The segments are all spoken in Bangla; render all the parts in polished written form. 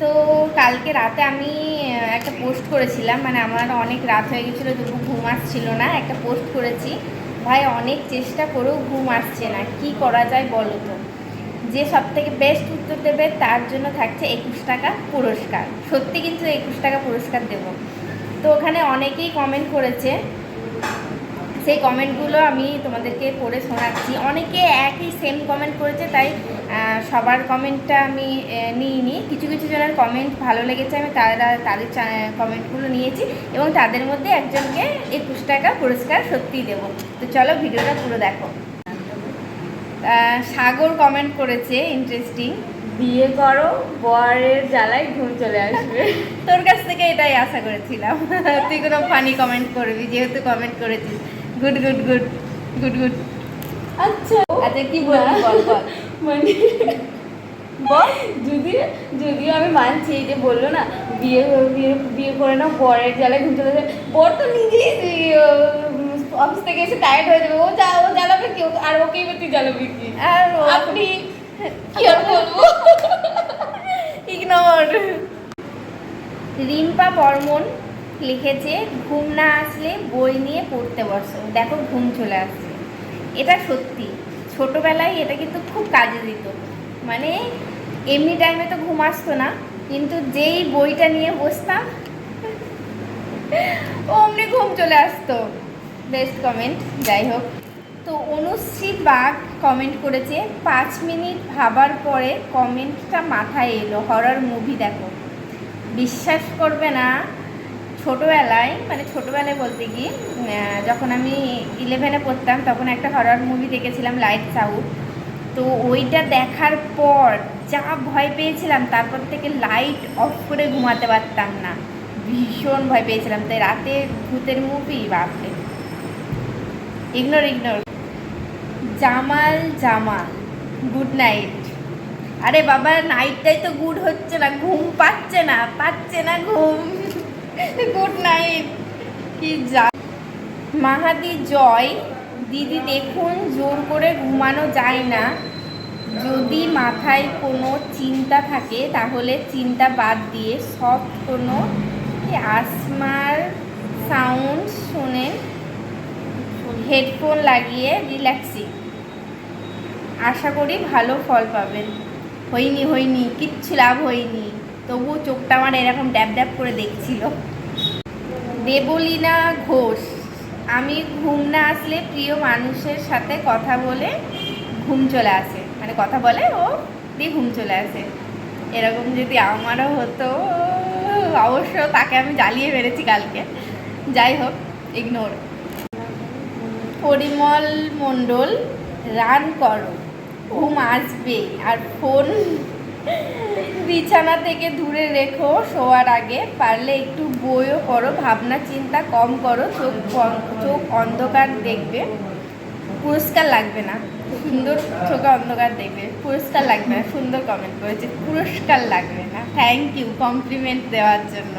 তো কালকে রাতে আমি একটা পোস্ট করেছিলাম, মানে আমার অনেক রাত হয়ে গেছিলো, তবু ঘুম আসছিল না। একটা পোস্ট করেছি, ভাই অনেক চেষ্টা করেও ঘুম আসছে না, কি করা যায় বলো তো। যে সব থেকে বেস্ট উত্তর দেবে তার জন্য থাকছে 21 টাকা পুরস্কার। সত্যি কিন্তু 21 টাকা পুরস্কার দেব। তো ওখানে অনেকেই কমেন্ট করেছে, সেই কমেন্টগুলো আমি তোমাদেরকে পড়ে শোনাচ্ছি। অনেকে একই সেম কমেন্ট করেছে, তাই সবার কমেন্টটা আমি নিইনি। কিছু কিছু জনের কমেন্ট ভালো লেগেছে, আমি তাদের কমেন্টগুলো নিয়েছি এবং তাদের মধ্যে একজনকে 21 টাকা পুরস্কার সত্যিই দেবো। তো চলো ভিডিওটা পুরো দেখো। সাগর কমেন্ট করেছে ইন্টারেস্টিং, বিয়ে করো, বরের জ্বালায় ঘুম চলে আসবে। তোর কাছ থেকে এটাই আশা করেছিলাম। তুই কোনো ফানি কমেন্ট করবি, যেহেতু কমেন্ট করেছিস। Good good good good good. আচ্ছা আচ্ছা কি বলবি বল বল। মানে বল। যদিও আমি মানছি যে বললো না বিয়ে বিয়ে বিয়ে করে না বরের জ্বালায় ঘুম চলে যাবে, বর তো নিজেই অফিস থেকে এসে টায়ার্ড হয়ে যাবে, ও জ্বালাবে কি, আর ওকেই বা তুই জ্বালাবি কি? আর আপনি কি আর বলবো। ইগনোর। রিম্পা বর্মন লিখেছে, ঘুম না আসলে বই নিয়ে পড়তে বসো, দেখো ঘুম চলে আসছে। এটা সত্যি, ছোটোবেলায় এটা কিন্তু খুব কাজে দিত। মানে এমনি টাইমে তো ঘুম আসতো না, কিন্তু যেই বইটা নিয়ে বসতাম অমনি ঘুম চলে আসতো। Best comment. যাই হোক, তো অনুশ্রী বাগ কমেন্ট করেছে, 5 মিনিট ভাবার পরে কমেন্টটা মাথায় এলো, হরর মুভি দেখো। বিশ্বাস করবে না, ছোটোবেলায়, মানে ছোটোবেলায় বলতে কি, যখন আমি 11-এ পড়তাম তখন একটা হরর মুভি দেখেছিলাম, লাইটস আউট। তো ওইটা দেখার পর যা ভয় পেয়েছিলাম, তারপর থেকে লাইট অফ করে ঘুমাতে পারতাম না, ভীষণ ভয় পেয়েছিলাম। তাই রাতে ভূতের মুভি, বাপরে। Ignore ignore. Jamal Jamal good night. আরে বাবা, নাইটটাই তো গুড হচ্ছে না, ঘুম পাচ্ছে না ঘুম। গুড নাইট কি যা। মাহাদি জয়, দিদি দেখুন জোর করে ঘুমানো যায় না, যদি মাথায় কোনো চিন্তা থাকে তাহলে চিন্তা বাদ দিয়ে সফট কোনো আসমার সাউন্ড শুনে হেডফোন লাগিয়ে রিল্যাক্সিং, আশা করি ভালো ফল পাবেন। হয়নি কিচ্ছু লাভ হয়নি, তবু চোখটা আমার এরকম ড্যাব ড্যাব করে দেখছিল। দেবলীনা ঘোষ, আমি ঘুম না আসলে প্রিয় মানুষের সাথে কথা বলে ঘুম চলে আসে, মানে কথা বলে ও দিয়ে ঘুম চলে আসে। এরকম যদি আমারও হতো, অবশ্য তাকে আমি জ্বালিয়ে মেরেছি কালকে। যাই হোক, ইগনোর। পরিমল মণ্ডল, রান করো, ঘুম আসবে, আর ফোন বিছানা থেকে দূরে রেখো, শোয়ার আগে পারলে একটু বইও পড়ো, ভাবনা চিন্তা কম করো, চোখ অন্ধকার দেখবে, পুরস্কার লাগবে না। সুন্দর, চোখে অন্ধকার দেখবে, পুরস্কার লাগবে না। সুন্দর কমেন্ট করেছে, পুরস্কার লাগবে না। থ্যাংক ইউ কমপ্লিমেন্ট দেওয়ার জন্য।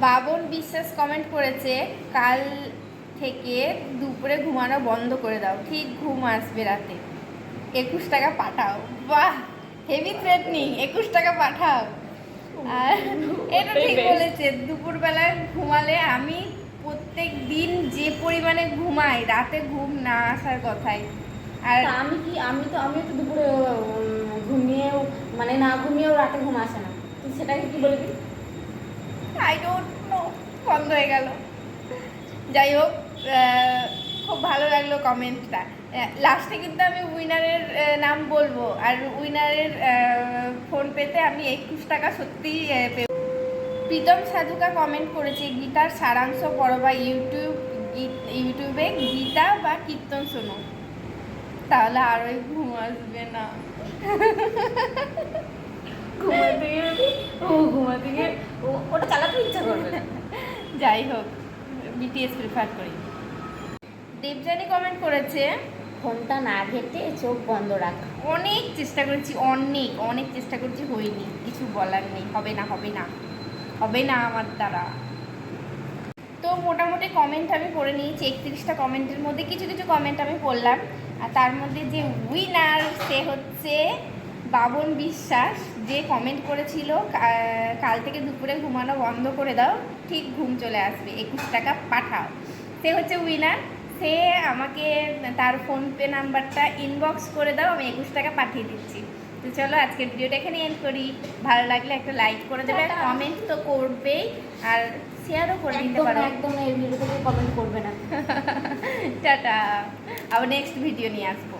বাবন বিশ্বাস কমেন্ট করেছে, কাল থেকে দুপুরে ঘুমানো বন্ধ করে দাও, ঠিক ঘুম আসবে রাতে, 21 টাকা পাঠাও। বাহ, হেভি থ্রেটনিং, 21 টাকা পাঠাও। আর এটা ঠিক বলেছে, দুপুরবেলায় ঘুমালে আমি প্রত্যেক দিন যে পরিমাণে ঘুমাই, রাতে ঘুম না আসার কথাই। আর আমিও তো দুপুরে ঘুমিয়েও, মানে না ঘুমিয়েও রাতে ঘুম আসে না, তুই সেটাকে কি বলবি? আই ডোন্ট নো, বন্ধ হয়ে গেল। যাই হোক, খুব ভালো লাগলো কমেন্টটা। লাস্টে কিন্তু আমি উইনারের নাম বলবো, আর উইনারের ফোন পেতে আমি 21 টাকা সত্যিই পেব। প্রীতম সাধুকা কমেন্ট করেছে, গীতার সারাংশ পড়ো বা ইউটিউবে গীতা বা কীর্তন শোনো, তাহলে আরোই ঘুম আসবে না। ঘুমাতে গিয়ে ওটা চালাতে ইচ্ছা করবে না। যাই হোক, বিটিএস প্রিফার করি। দেবযানী কমেন্ট করেছে, ফোনটা না ঘেটে চোখ বন্ধ রাখ। অনেক চেষ্টা করেছি, অনেক চেষ্টা করেছি, হয়নি, কিছু বলার নেই, হবে না আমার দ্বারা। তো মোটামুটি কমেন্ট আমি পড়ে নিয়েছি, 31টা কমেন্টের মধ্যে কিছু কিছু কমেন্ট আমি পড়লাম, আর তার মধ্যে যে উইনার সে হচ্ছে বাবন বিশ্বাস। যে কমেন্ট করেছিল কাল থেকে দুপুরে ঘুমানো বন্ধ করে দাও, ঠিক ঘুম চলে আসবে, 21 টাকা পাঠাও, সে হচ্ছে উইনার। সে আমাকে তার ফোনপে নাম্বারটা ইনবক্স করে দাও, আমি 21 টাকা পাঠিয়ে দিচ্ছি। তো চলো আজকের ভিডিওটা এখানে এন্ড করি। ভালো লাগলে একটা লাইক করে দেবে, টাটা। কমেন্ট তো করবেই, আর শেয়ারও করে দিতে একদম পারো। একদম এই ভিডিওতে কমেন্ট করবে না। টাটা, আবার নেক্সট ভিডিও নিয়ে আসবো।